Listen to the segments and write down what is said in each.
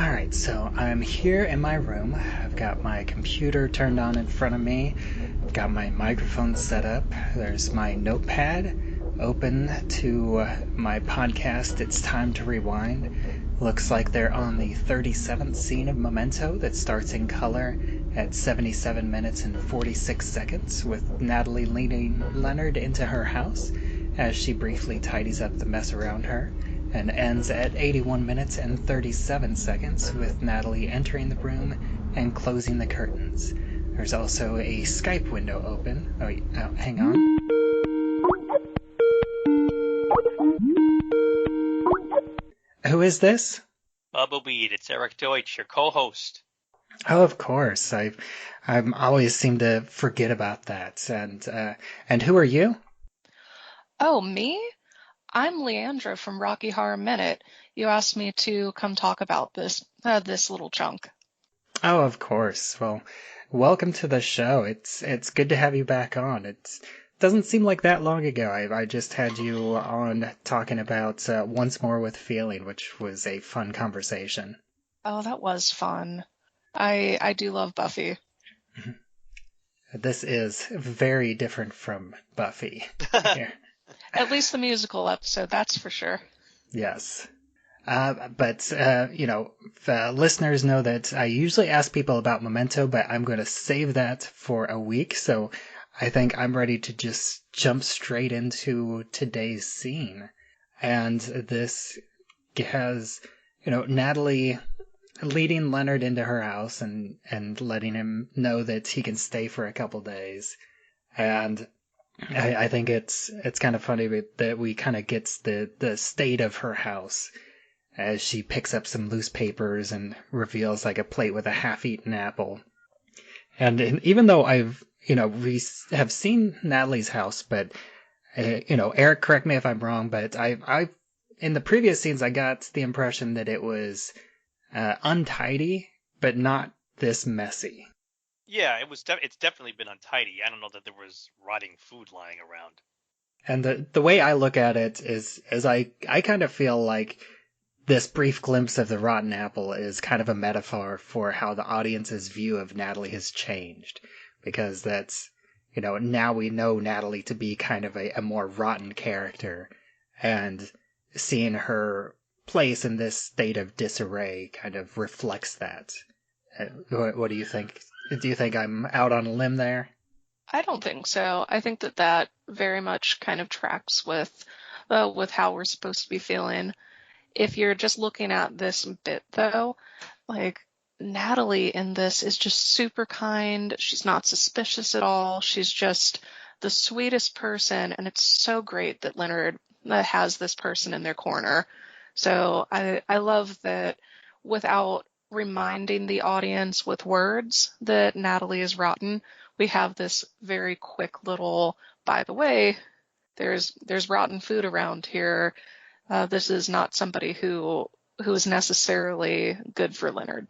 Alright, so I'm here in my room. I've got my computer turned on in front of me. I've got my microphone set up. There's my notepad open to my podcast, It's Time to Rewind. Looks like they're on the 37th scene of Memento that starts in color at 77 minutes and 46 seconds, with Natalie leading Leonard into her house as she briefly tidies up the mess around her, and ends at 81 minutes and 37 seconds with Natalie entering the room and closing the curtains. There's also a Skype window open. Oh, wait, hang on. Who is this? Bubbawheat, it's Eric Deutsch, your co-host. Oh, of course. I'm always seem to forget about that. And who are you? Oh, me? I'm Leandra from Rocky Horror Minute. You asked me to come talk about this little chunk. Oh, of course. Well, welcome to the show. It's good to have you back on. It doesn't seem like that long ago. I just had you on talking about Once More with Feeling, which was a fun conversation. Oh, that was fun. I do love Buffy. This is very different from Buffy. Here. At least the musical episode, that's for sure. Yes. But listeners know that I usually ask people about Memento, but I'm going to save that for a week. So I think I'm ready to just jump straight into today's scene. And this has, Natalie leading Leonard into her house and letting him know that he can stay for a couple days. And I think it's kind of funny that we kind of gets the state of her house as she picks up some loose papers and reveals like a plate with a half-eaten apple. And even though we have seen Natalie's house, but Eric, correct me if I'm wrong, but I in the previous scenes I got the impression that it was untidy, but not this messy. Yeah, it's definitely been untidy. I don't know that there was rotting food lying around. And the way I look at it is I kind of feel like this brief glimpse of the rotten apple is kind of a metaphor for how the audience's view of Natalie has changed. Because that's, now we know Natalie to be kind of a more rotten character. And seeing her place in this state of disarray kind of reflects that. What do you think? Do you think I'm out on a limb there? I don't think so. I think that very much kind of tracks with how we're supposed to be feeling. If you're just looking at this bit, though, like, Natalie in this is just super kind. She's not suspicious at all. She's just the sweetest person, and it's so great that Leonard has this person in their corner. So I love that without reminding the audience with words that Natalie is rotten, we have this very quick little, by the way, there's rotten food around here. This is not somebody who is necessarily good for Leonard.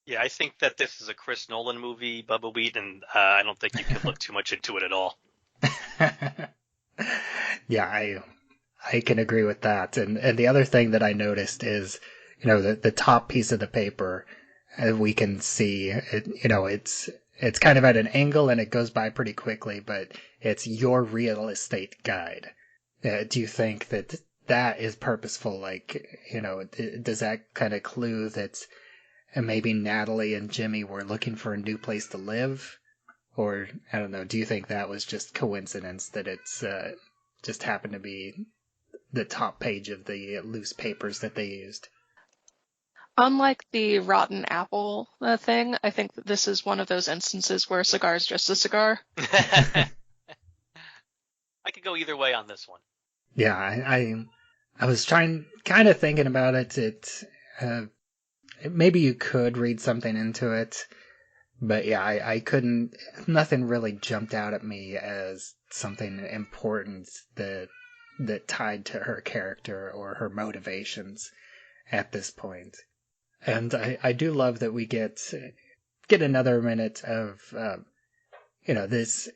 Yeah, I think that this is a Chris Nolan movie, Bubbawheat, and I don't think you can look too much into it at all. Yeah, I can agree with that. And the other thing that I noticed is, the top piece of the paper, we can see it's kind of at an angle and it goes by pretty quickly, but it's your real estate guide. Do you think that is purposeful? Like, does that kind of clue that maybe Natalie and Jimmy were looking for a new place to live? Or, I don't know, do you think that was just coincidence that it's just happened to be the top page of the loose papers that they used? Unlike the rotten apple thing, I think that this is one of those instances where a cigar is just a cigar. I could go either way on this one. Yeah, I was kind of thinking about it. Maybe you could read something into it, but yeah, I couldn't. Nothing really jumped out at me as something important that tied to her character or her motivations at this point. And I do love that we get another minute of this.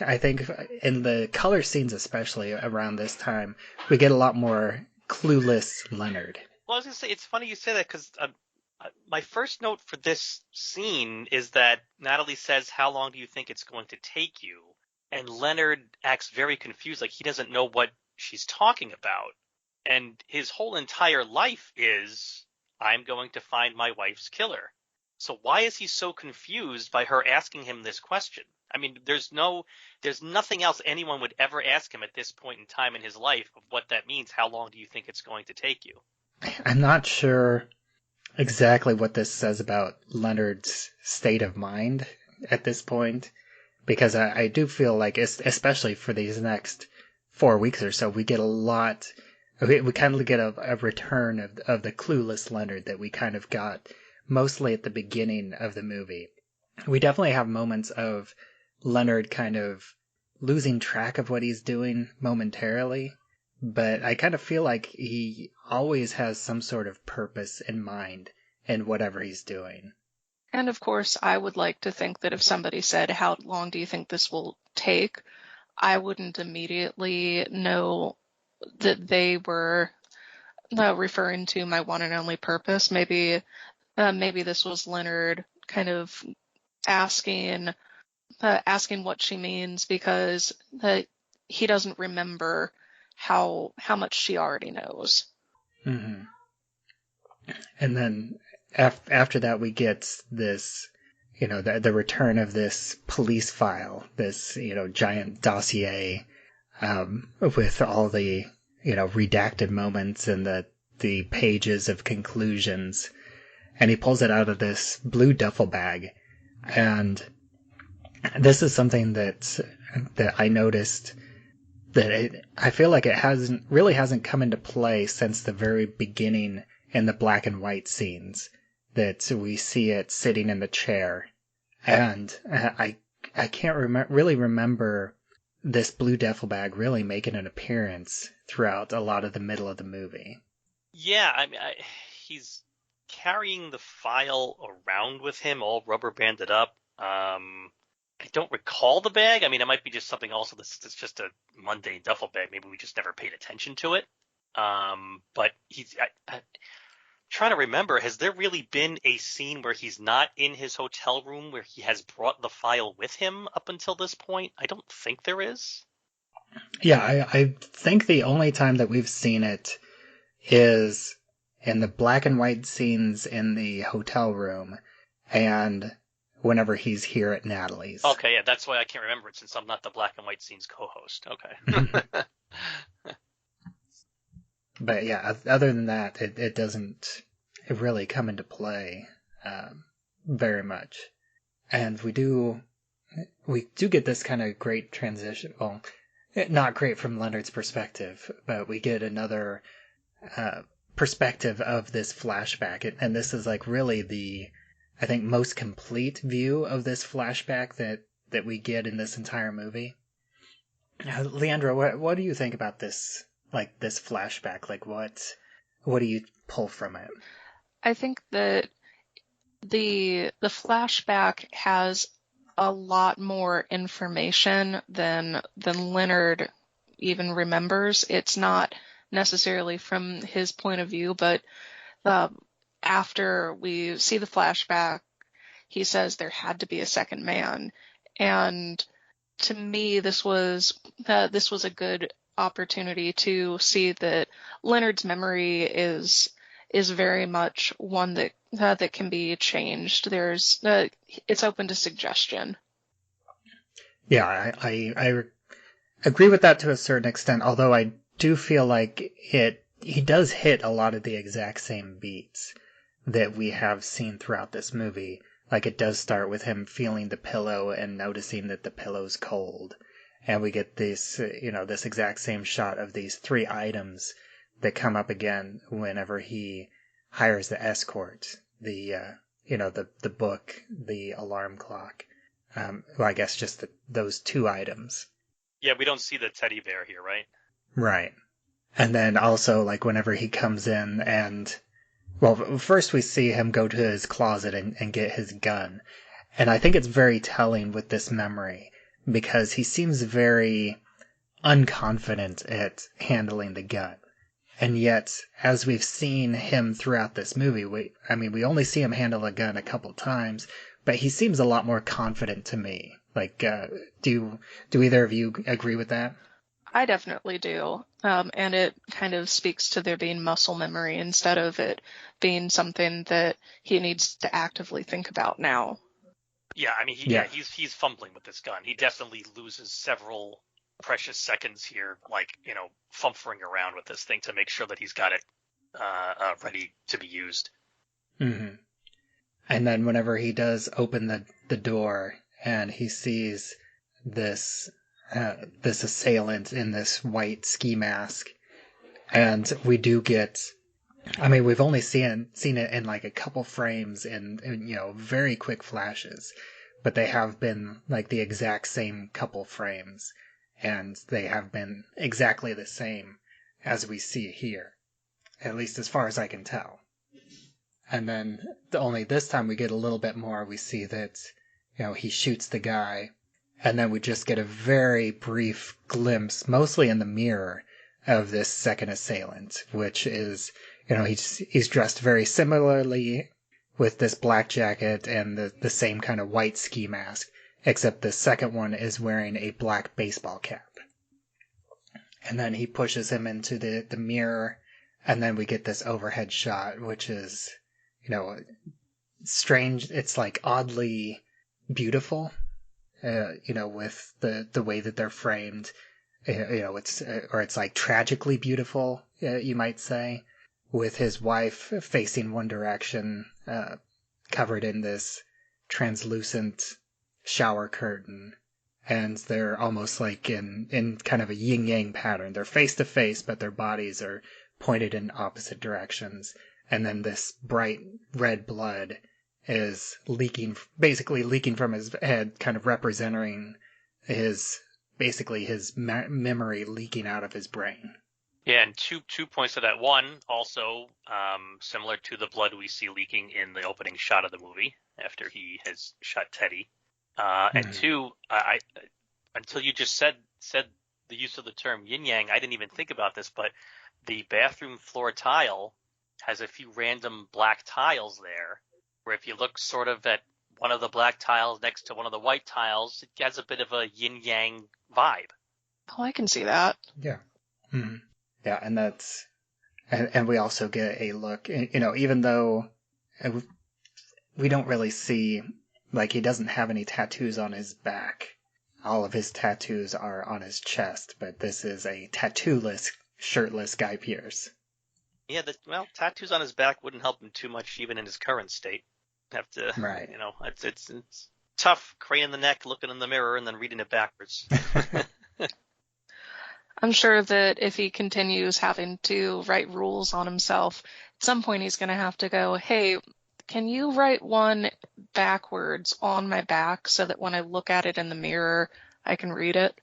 I think in the color scenes, especially around this time, we get a lot more clueless Leonard. Well, I was going to say, it's funny you say that because my first note for this scene is that Natalie says, "How long do you think it's going to take you?" And Leonard acts very confused, like he doesn't know what she's talking about. And his whole entire life is, "I'm going to find my wife's killer." So why is he so confused by her asking him this question? I mean, there's nothing else anyone would ever ask him at this point in time in his life of what that means. How long do you think it's going to take you? I'm not sure exactly what this says about Leonard's state of mind at this point, because I do feel like, especially for these next 4 weeks or so, we get a lot. We kind of get a return of the clueless Leonard that we kind of got mostly at the beginning of the movie. We definitely have moments of Leonard kind of losing track of what he's doing momentarily, but I kind of feel like he always has some sort of purpose in mind in whatever he's doing. And of course, I would like to think that if somebody said, "How long do you think this will take?" I wouldn't immediately know that they were referring to my one and only purpose. Maybe this was Leonard kind of asking what she means because he doesn't remember how much she already knows. Mm-hmm. And then after that, we get this, the return of this police file, this, giant dossier with all the, redacted moments and the pages of conclusions. And he pulls it out of this blue duffel bag. And this is something that I noticed that I feel like it hasn't come into play since the very beginning in the black and white scenes, that we see it sitting in the chair. And I can't really remember this blue duffel bag really making an appearance throughout a lot of the middle of the movie. Yeah, I mean, he's carrying the file around with him, all rubber banded up. I don't recall the bag. I mean, it might be just something also that's just a mundane duffel bag. Maybe we just never paid attention to it. But I'm trying to remember, has there really been a scene where he's not in his hotel room where he has brought the file with him up until this point? I don't think there is. Yeah, I think the only time that we've seen it is in the black and white scenes in the hotel room and whenever he's here at Natalie's. Okay, yeah, that's why I can't remember it since I'm not the black and white scenes co-host. Okay. But yeah, other than that, it doesn't really come into play very much. And we do get this kind of great transition. Well, not great from Leonard's perspective, but we get another perspective of this flashback. And this is like really the, I think, most complete view of this flashback that we get in this entire movie. Leandra, what do you think about this? Like this flashback, like what do you pull from it? I think that the flashback has a lot more information than Leonard even remembers. It's not necessarily from his point of view, but after we see the flashback, he says there had to be a second man, and to me, this was a good opportunity to see that Leonard's memory is very much one that can be changed. There's it's open to suggestion. Yeah, I agree with that to a certain extent, although I do feel like he does hit a lot of the exact same beats that we have seen throughout this movie. Like it does start with him feeling the pillow and noticing that the pillow's cold. And we get this, this exact same shot of these 3 items that come up again whenever he hires the escort. The book, the alarm clock. Well, I guess just those 2 items. Yeah, we don't see the teddy bear here, right? Right. And then also, like, whenever he comes in and, well, first we see him go to his closet and get his gun. And I think it's very telling with this memory, because he seems very unconfident at handling the gun. And yet, as we've seen him throughout this movie, we only see him handle a gun a couple times, but he seems a lot more confident to me. Like, do either of you agree with that? I definitely do. And it kind of speaks to there being muscle memory instead of it being something that he needs to actively think about now. Yeah, I mean, he's fumbling with this gun. He definitely loses several precious seconds here, like, fumphering around with this thing to make sure that he's got it ready to be used. Mm-hmm. And then whenever he does open the door and he sees this assailant in this white ski mask, and we do get, we've only seen it in like a couple frames in very quick flashes, but they have been like the exact same couple frames, and they have been exactly the same as we see here, at least as far as I can tell. And then only this time we get a little bit more. We see that, he shoots the guy, and then we just get a very brief glimpse, mostly in the mirror, of this second assailant, which is, he's dressed very similarly with this black jacket and the same kind of white ski mask, except the second one is wearing a black baseball cap. And then he pushes him into the mirror, and then we get this overhead shot, which is, strange. It's like oddly beautiful, with the way that they're framed. It's like tragically beautiful, you might say, with his wife facing one direction, covered in this translucent shower curtain, and they're almost like in kind of a yin-yang pattern. They're face to face, but their bodies are pointed in opposite directions. And then this bright red blood is basically leaking from his head, kind of representing his memory leaking out of his brain. Yeah, and two points to that. One, also similar to the blood we see leaking in the opening shot of the movie after he has shot Teddy. And two, I until you just said the use of the term yin-yang, I didn't even think about this, but the bathroom floor tile has a few random black tiles there, where if you look sort of at one of the black tiles next to one of the white tiles, it has a bit of a yin-yang vibe. Oh, I can see that. Yeah. Mm-hmm. Yeah, and that's... And we also get a look, even though we don't really see... Like, he doesn't have any tattoos on his back. All of his tattoos are on his chest, but this is a tattoo-less, shirtless Guy Pearce. Yeah, tattoos on his back wouldn't help him too much, even in his current state. Have to, right. It's tough, craning the neck, looking in the mirror, and then reading it backwards. I'm sure that if he continues having to write rules on himself, at some point he's going to have to go, hey, can you write one backwards on my back so that when I look at it in the mirror, I can read it?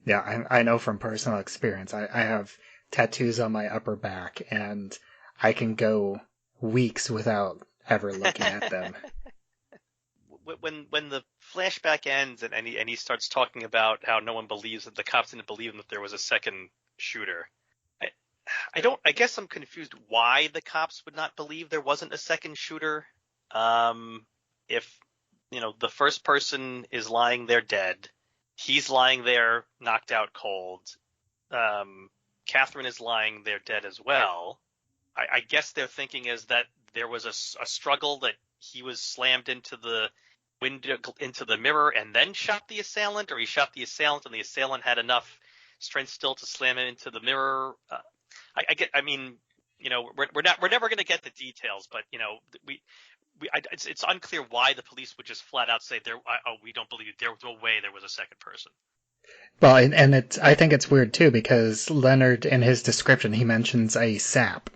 Yeah, I know from personal experience. I have tattoos on my upper back, and I can go weeks without ever looking at them. When the flashback ends and he starts talking about how no one believes that the cops didn't believe that there was a second shooter, I guess I'm confused why the cops would not believe there wasn't a second shooter. If the first person is lying there dead, he's lying there knocked out cold. Catherine is lying there dead as well. I guess their thinking is that there was a struggle, that he was slammed into the window, into the mirror, and then shot the assailant, or he shot the assailant and the assailant had enough strength still to slam him into the mirror. We're never going to get the details, but it's unclear why the police would just flat out say we don't believe there was no way there was a second person. Well, and I think it's weird too, because Leonard, in his description, he mentions a sap.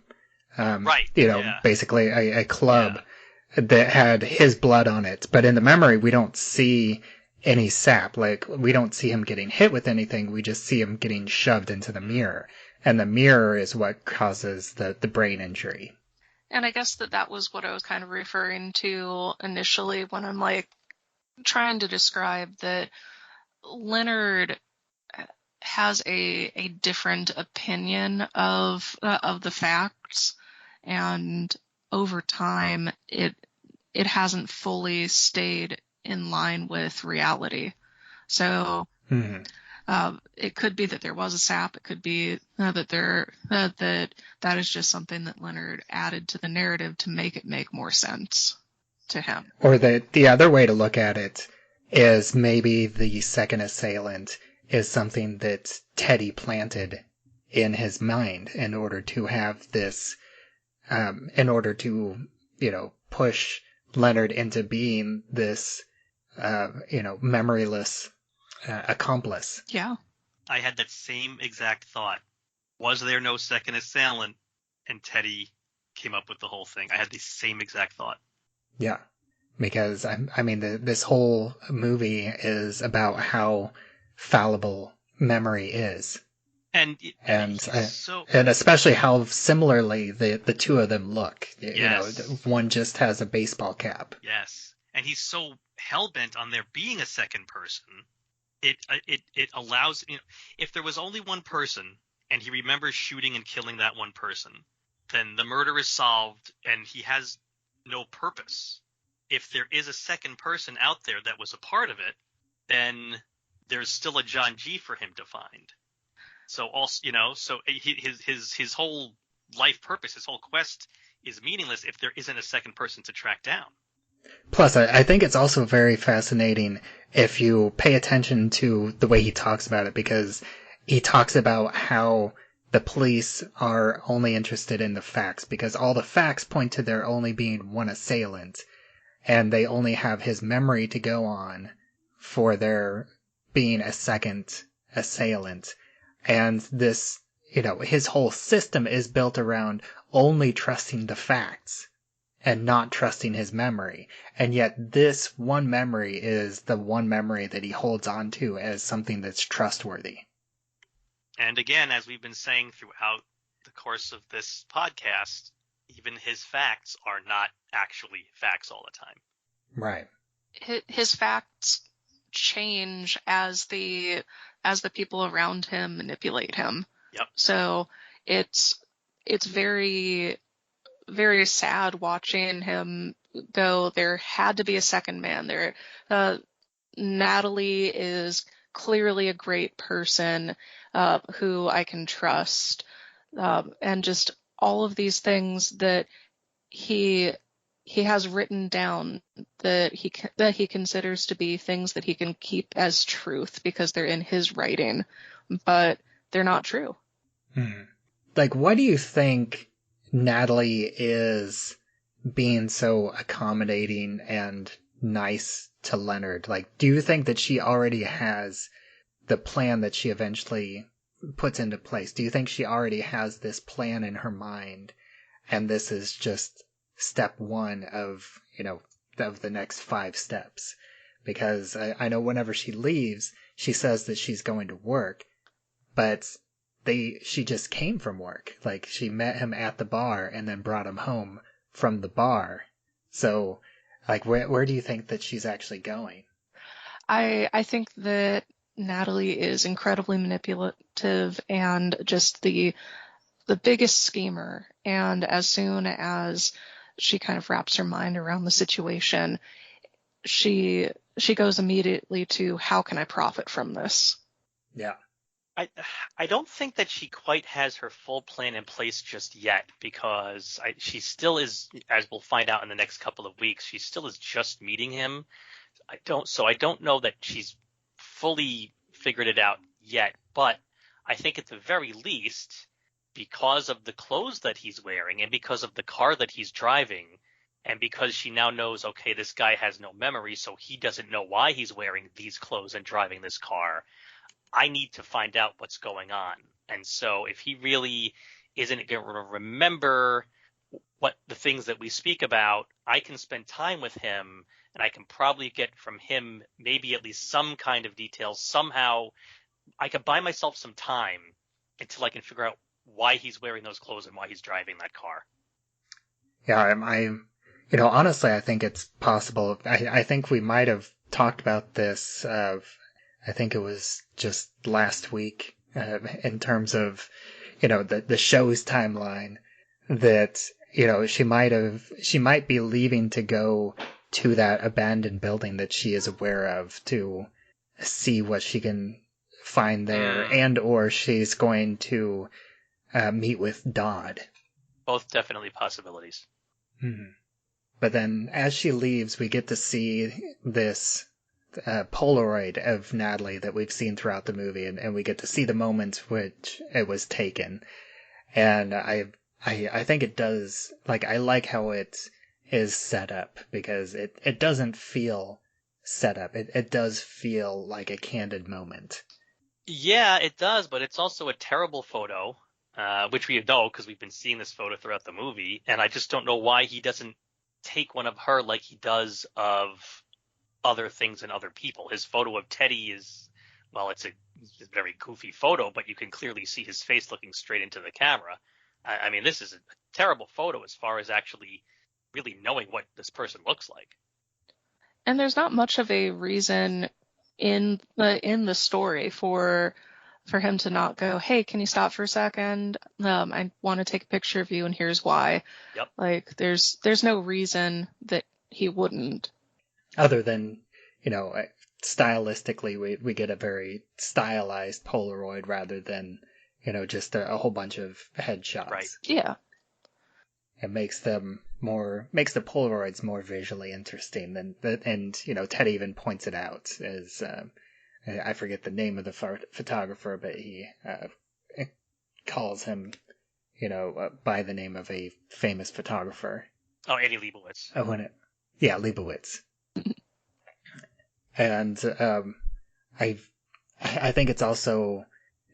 Right. Basically a club that had his blood on it. But in the memory, we don't see any sap. Like, we don't see him getting hit with anything. We just see him getting shoved into the mirror. And the mirror is what causes the brain injury. And I guess that was what I was kind of referring to initially when I'm trying to describe that Leonard has a different opinion of the facts, and over time it hasn't fully stayed in line with reality. So it could be that there was a sap. It could be that that is just something that Leonard added to the narrative to make it make more sense to him. Or the other way to look at it is maybe the second assailant is something that Teddy planted in his mind in order to have this, in order to, push Leonard into being this, memoryless accomplice. Yeah. I had that same exact thought. Was there no second assailant? And Teddy came up with the whole thing. I had the same exact thought. Yeah. Because, this whole movie is about how fallible memory is. And especially how similarly the two of them look. Yes. One just has a baseball cap. Yes. And he's so hell-bent on there being a second person. It allows, if there was only one person and he remembers shooting and killing that one person, then the murder is solved and he has no purpose. If there is a second person out there that was a part of it, then there's still a John G for him to find. So also, so his whole life purpose, his whole quest is meaningless if there isn't a second person to track down. Plus, I think it's also very fascinating if you pay attention to the way he talks about it, because he talks about how the police are only interested in the facts, because all the facts point to there only being one assailant, and they only have his memory to go on for there being a second assailant. And this, his whole system is built around only trusting the facts and not trusting his memory. And yet this one memory is the one memory that he holds on to as something that's trustworthy. And again, as we've been saying throughout the course of this podcast, even his facts are not actually facts all the time. Right. His facts change as the people around him manipulate him. Yep. So it's very, very sad watching him go. There had to be a second man there. Natalie is clearly a great person who I can trust, and just all of these things that he has written down that he considers to be things that he can keep as truth because they're in his writing, but they're not true. Like, why do you think Natalie is being so accommodating and nice to Leonard? Like, do you think that she already has the plan that she eventually puts into place? Do you think she already has this plan in her mind, and this is just step one of the next 5 steps? Because I know whenever she leaves, she says that she's going to work, but she just came from work. Like, she met him at the bar and then brought him home from the bar. So, like, where do you think that she's actually going? I think that Natalie is incredibly manipulative and just the biggest schemer. And as soon as she kind of wraps her mind around the situation, she goes immediately to, how can I profit from this? Yeah. I don't think that she quite has her full plan in place just yet, because she still is, as we'll find out in the next couple of weeks, she still is just meeting him. I don't know that she's fully figured it out yet, but I think at the very least, because of the clothes that he's wearing and because of the car that he's driving, and because she now knows, okay, this guy has no memory, so he doesn't know why he's wearing these clothes and driving this car, I need to find out what's going on. And so if he really isn't going to remember what the things that we speak about, I can spend time with him, and I can probably get from him maybe at least some kind of details. Somehow I could buy myself some time until I can figure out why he's wearing those clothes and why he's driving that car. Yeah, honestly, I think it's possible. I think we might have talked about this, I think it was just last week, in terms of, the show's timeline, that, she might be leaving to go to that abandoned building that she is aware of to see what she can find there, and or she's going to meet with Dodd. Both definitely possibilities. Mm-hmm. But then as she leaves, we get to see this Polaroid of Natalie that we've seen throughout the movie, and we get to see the moment which it was taken. And I think it does, I like how it is set up, because it doesn't feel set up. It does feel like a candid moment. Yeah, it does, but it's also a terrible photo, which we know because we've been seeing this photo throughout the movie, and I just don't know why he doesn't take one of her like he does of other things and other people. His photo of Teddy is, well, it's a very goofy photo, but you can clearly see his face looking straight into the camera. I mean, this is a terrible photo as far as actually really knowing what this person looks like. And there's not much of a reason in the story for him to not go, hey, can you stop for a second? I want to take a picture of you, and here's why. Yep. There's no reason that he wouldn't. Other than, stylistically, we get a very stylized Polaroid rather than, just a whole bunch of headshots. Right. Yeah. It makes the Polaroids more visually interesting than that. And, Ted even points it out as, I forget the name of the photographer, but he calls him, by the name of a famous photographer. Oh, Annie Leibovitz. Yeah, Leibovitz. And I think it's also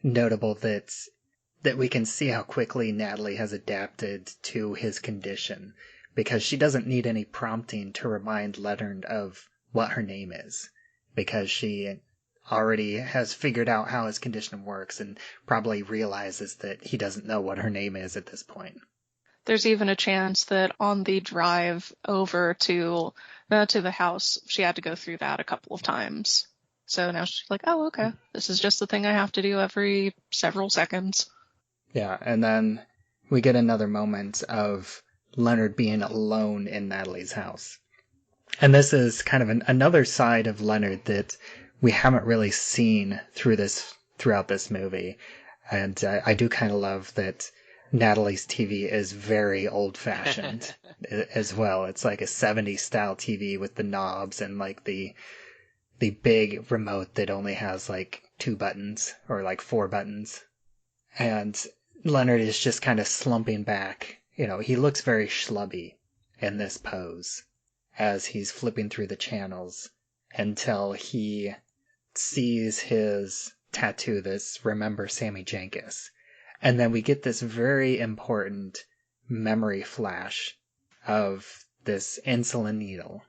notable that we can see how quickly Natalie has adapted to his condition, because she doesn't need any prompting to remind Leonard of what her name is, because she already has figured out how his condition works and probably realizes that he doesn't know what her name is at this point. There's even a chance that on the drive over to the house, she had to go through that a couple of times. So now she's like, oh, okay, this is just the thing I have to do every several seconds. Yeah, and then we get another moment of Leonard being alone in Natalie's house. And this is kind of another side of Leonard that we haven't really seen throughout this movie. And I do kind of love that Natalie's TV is very old-fashioned as well. It's like a 70s style TV with the knobs and like the big remote that only has like 2 buttons or like 4 buttons. And Leonard is just kind of slumping back. He looks very schlubby in this pose as he's flipping through the channels until he sees his tattoo, this Remember Sammy Jenkins. And then we get this very important memory flash of this insulin needle.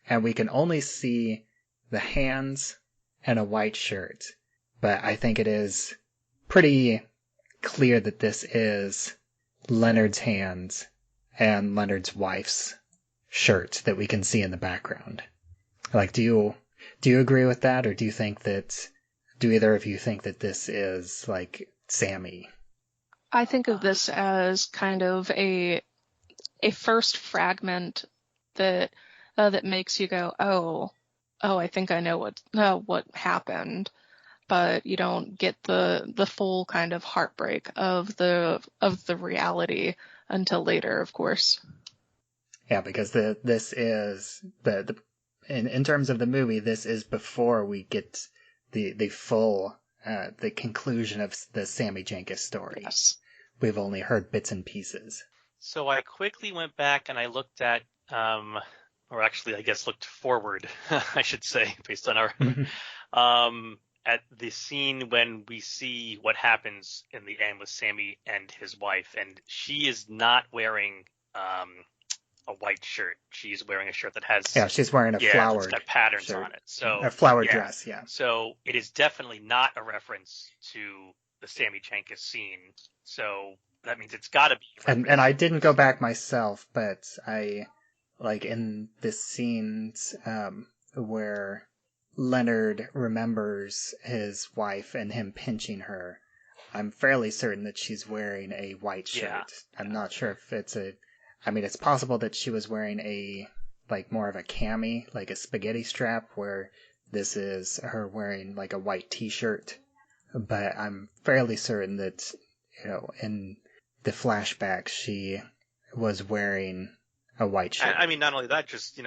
And we can only see the hands and a white shirt. But I think it is pretty clear that this is Leonard's hands and Leonard's wife's shirt that we can see in the background. Do you agree with that, or do either of you think that this is like Sammy? I think of this as kind of a first fragment that makes you go, oh, I think I know what happened, but you don't get the full kind of heartbreak of the reality until later, of course. Yeah, because this is in terms of the movie, this is before we get the full the conclusion of the Sammy Jenkins story. Yes. We've only heard bits and pieces. So I quickly went back and I looked at, or actually I guess looked forward, I should say, based on our, at the scene when we see what happens in the end with Sammy and his wife, and she is not wearing a white shirt. She's wearing a shirt that has she's wearing a flowered it's got patterns shirt on it. So a flowered dress. Yeah. So it is definitely not a reference to the Sammy Jenkins scene. So that means it's got to be. And I didn't go back myself, but I like in this scenes where Leonard remembers his wife and him pinching her. I'm fairly certain that she's wearing a white shirt. Yeah. I'm not sure if it's it's possible that she was wearing more of a cami, like a spaghetti strap, where this is her wearing like a white t-shirt. But I'm fairly certain that, in the flashback, she was wearing a white shirt. I mean, not only that, just,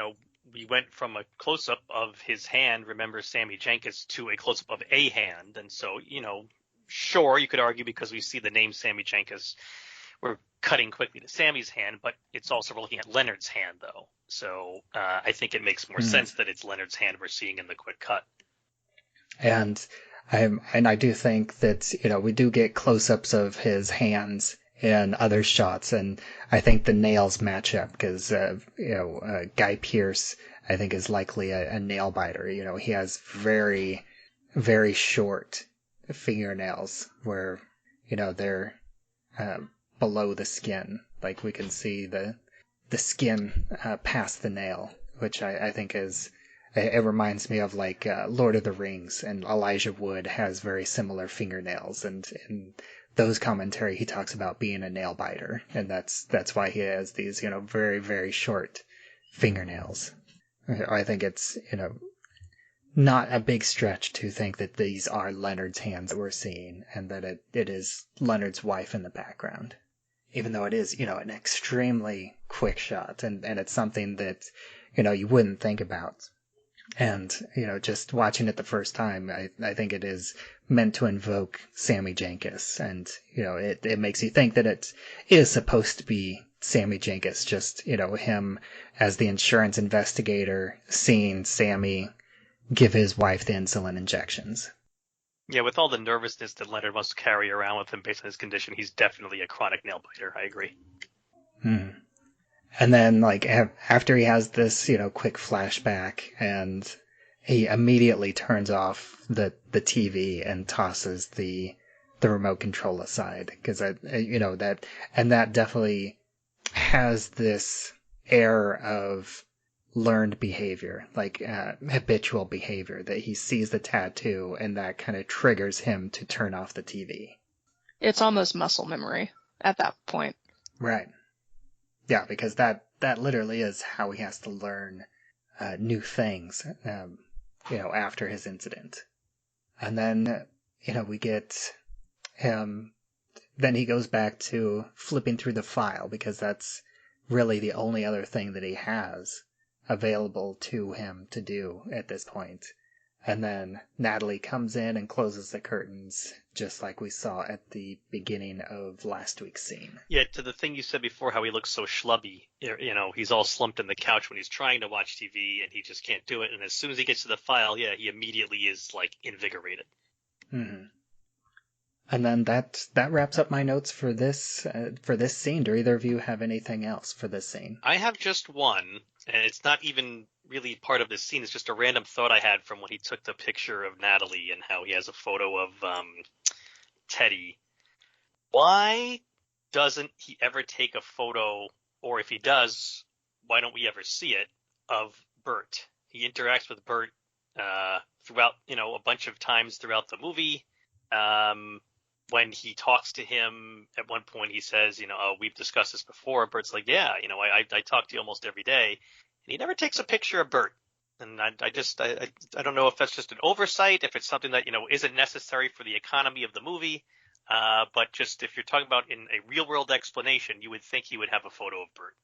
we went from a close-up of his hand, remember Sammy Jenkins, to a close-up of a hand. And so, sure, you could argue because we see the name Sammy Jenkins, we're cutting quickly to Sammy's hand, but it's also we're looking at Leonard's hand, though. So I think it makes more sense that it's Leonard's hand we're seeing in the quick cut. And I do think that, we do get close-ups of his hands in other shots, and I think the nails match up because, Guy Pearce, I think, is likely a nail biter. He has very, very short fingernails where, they're below the skin. Like, we can see the skin past the nail, which I think is... It reminds me of Lord of the Rings, and Elijah Wood has very similar fingernails, and in those commentary he talks about being a nail biter, and that's why he has these very, very short fingernails. I think it's not a big stretch to think that these are Leonard's hands that we're seeing, and that it is Leonard's wife in the background, even though it is an extremely quick shot, and it's something that you wouldn't think about. And, just watching it the first time, I think it is meant to invoke Sammy Jenkins. And, it makes you think that it is supposed to be Sammy Jenkins, just, him as the insurance investigator seeing Sammy give his wife the insulin injections. Yeah, with all the nervousness that Leonard must carry around with him based on his condition, he's definitely a chronic nail biter. I agree. And then, after he has this, quick flashback, and he immediately turns off the TV and tosses the remote control aside, because that definitely has this air of learned behavior, habitual behavior, that he sees the tattoo and that kind of triggers him to turn off the TV. It's almost muscle memory at that point. Right. Yeah, because that literally is how he has to learn new things, after his incident. And then, we get him, then he goes back to flipping through the file, because that's really the only other thing that he has available to him to do at this point. And then Natalie comes in and closes the curtains, just like we saw at the beginning of last week's scene. Yeah, to the thing you said before, how he looks so schlubby. He's all slumped in the couch when he's trying to watch TV, and he just can't do it. And as soon as he gets to the file, he immediately is, invigorated. Mm-hmm. And then that wraps up my notes for this scene. Do either of you have anything else for this scene? I have just one, and it's not even really part of this scene. It's just a random thought I had from when he took the picture of Natalie and how he has a photo of Teddy. Why doesn't he ever take a photo, or if he does, why don't we ever see it, of Bert? He interacts with Bert throughout, a bunch of times throughout the movie. When he talks to him, at one point he says, we've discussed this before. Bert's like, yeah, I talk to you almost every day. And he never takes a picture of Bert. And I don't know if that's just an oversight, if it's something that, isn't necessary for the economy of the movie. But just if you're talking about in a real world explanation, you would think he would have a photo of Bert.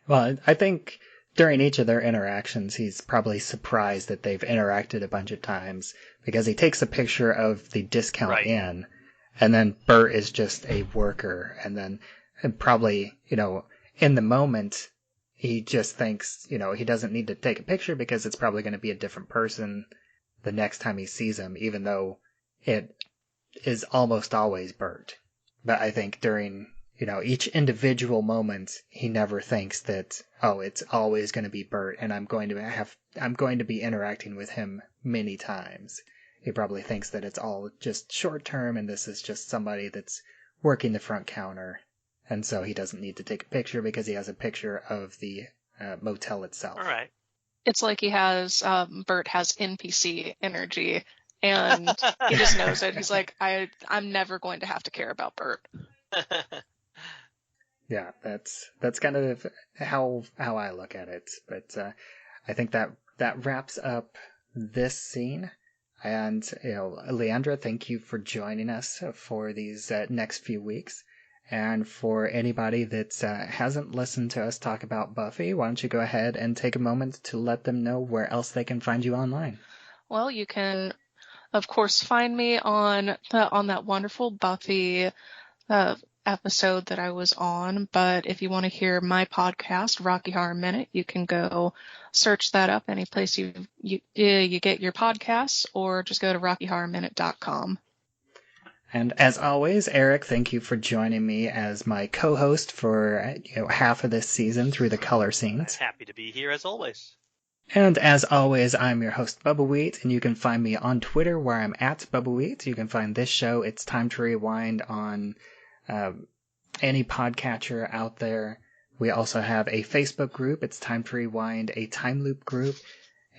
Well, I think during each of their interactions, he's probably surprised that they've interacted a bunch of times, because he takes a picture of the discount inn, and then Bert is just a worker. And then probably, in the moment, he just thinks, he doesn't need to take a picture because it's probably going to be a different person the next time he sees him, even though it is almost always Bert. But I think during, each individual moment, he never thinks that, it's always going to be Bert, and I'm going to be interacting with him many times. He probably thinks that it's all just short term, and this is just somebody that's working the front counter. And so he doesn't need to take a picture because he has a picture of the motel itself. All right. It's like Bert has NPC energy And he just knows it. He's like, I'm never going to have to care about Bert. Yeah, that's kind of how I look at it. But I think that wraps up this scene. And Leandra, thank you for joining us for these next few weeks. And for anybody that hasn't listened to us talk about Buffy, why don't you go ahead and take a moment to let them know where else they can find you online? Well, you can, of course, find me on that wonderful Buffy episode that I was on. But if you want to hear my podcast, Rocky Horror Minute, you can go search that up any place you get your podcasts, or just go to rockyhorrorminute.com. And as always, Eric, thank you for joining me as my co-host for half of this season through the color scenes. Happy to be here as always. And as always, I'm your host, Bubbawheat, and you can find me on Twitter where I'm at Bubbawheat. You can find this show, It's Time to Rewind, on any podcatcher out there. We also have a Facebook group, It's Time to Rewind, a time loop group.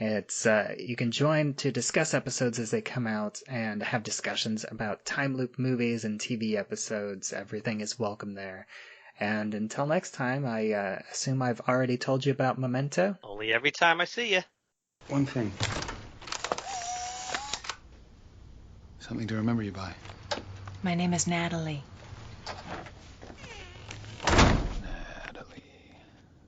It's you can join to discuss episodes as they come out and have discussions about time loop movies and TV episodes. Everything is welcome there. And until next time, I assume I've already told you about Memento. Only every time I see you. One thing. Something to remember you by. My name is Natalie.